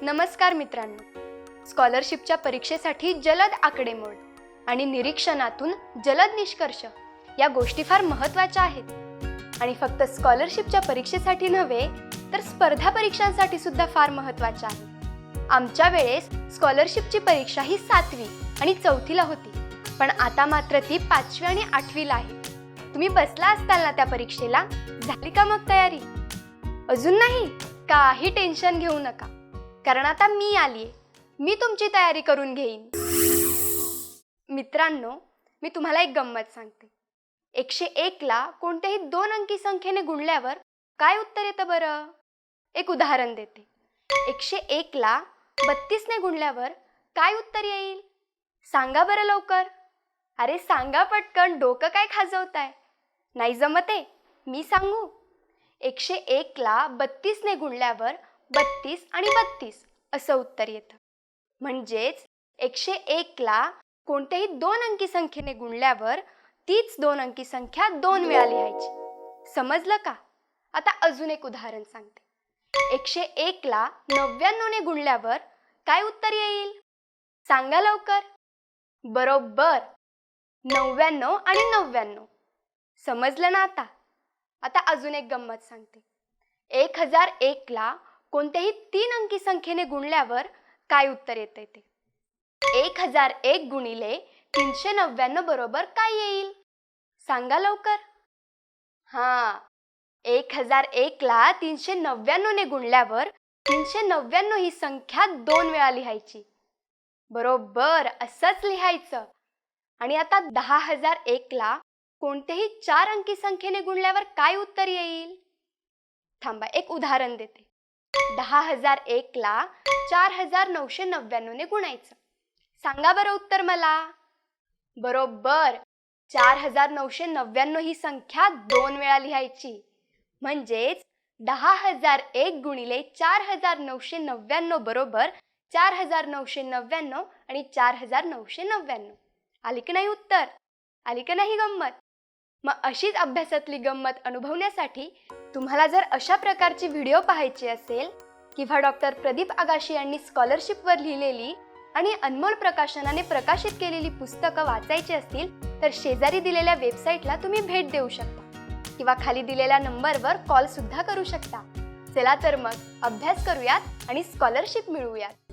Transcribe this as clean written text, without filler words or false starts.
नमस्कार मित्रांनो, स्कॉलरशिपच्या परीक्षेसाठी जलद आकडेमोड आणि निरीक्षणातून जलद निष्कर्ष या गोष्टी फार महत्त्वाच्या आहेत आणि फक्त स्कॉलरशिपच्या परीक्षेसाठी नव्हे तर स्पर्धा परीक्षांसाठी सुद्धा फार महत्त्वाच्या आहेत। आमच्या वेळेस स्कॉलरशिपची परीक्षा ही 7वी आणि 4थीला होती, पण आता मात्र ती 5वी आणि 8वीला आहे। तुम्ही बसला असताल ना त्या परीक्षेला? झाली का मग तयारी? अजून नाही? काही टेन्शन घेऊ नका, कारण आता मी आलीये, मी तुमची तयारी करून घेईन। मित्रांनो, मी तुम्हाला एक गंमत सांगते। 101 ला कोणत्याही 2 अंकी संख्येने गुणल्यावर काय उत्तर येतं बरं? एक उदाहरण देते। 101 ला 32 ने गुणल्यावर काय उत्तर येईल? सांगा बरं लवकर। अरे सांगा पटकन, डोकं काय खाजवताय? नाही जमते? मी सांगू? 101 ला 32 ने गुणल्यावर 32 आणि 32 असं उत्तर येतं। म्हणजेच 101 ला कोणत्याही 2 अंकी संख्येने गुणल्यावर तीच 2 अंकी संख्या 2 वेळा लिहायची। समजलं का? आता अजून एक उदाहरण सांगते। 101 ला 99 ने गुणल्यावर काय उत्तर येईल? सांगा लवकर। बरोबर, 99 आणि 99। समजलं ना आता? आता अजून एक गंमत सांगते। 1001 ला कोणत्याही 3 अंकी संख्येने गुणल्यावर काय उत्तर येते ते? 1001 गुणिले 399 बरोबर काय येईल? सांगा लवकर। हां, 1001 ला 399 ने गुणल्यावर 399 ही संख्या 2 वेळा लिहायची। बरोबर, असंच लिहायचं। आणि आता 10001 ला कोणत्याही 4 अंकी संख्येने गुणल्यावर काय उत्तर येईल? थांबा, एक उदाहरण देते। 10001 ला 4999 ने गुणायचं। सांगा बरं उत्तर मला। बरोबर, 4999 ही संख्या 2 वेळा लिहायची। म्हणजेच 10001 गुणिले 4999 बरोबर 4999 आणि 4999। आली की नाही उत्तर? आली की नाही गंमत? मग अशीच अभ्यासातली गंमत अनुभवण्यासाठी तुम्हाला जर अशा प्रकारची व्हिडिओ पाहायची असेल किंवा डॉक्टर प्रदीप आगाशी यांनी स्कॉलरशिपवर लिहिलेली आणि अनमोल प्रकाशनाने प्रकाशित केलेली पुस्तकं वाचायची असतील तर शेजारी दिलेल्या वेबसाईटला तुम्ही भेट देऊ शकता किंवा खाली दिलेल्या नंबरवर कॉल सुद्धा करू शकता। चला तर मग अभ्यास करूयात आणि स्कॉलरशिप मिळवूयात।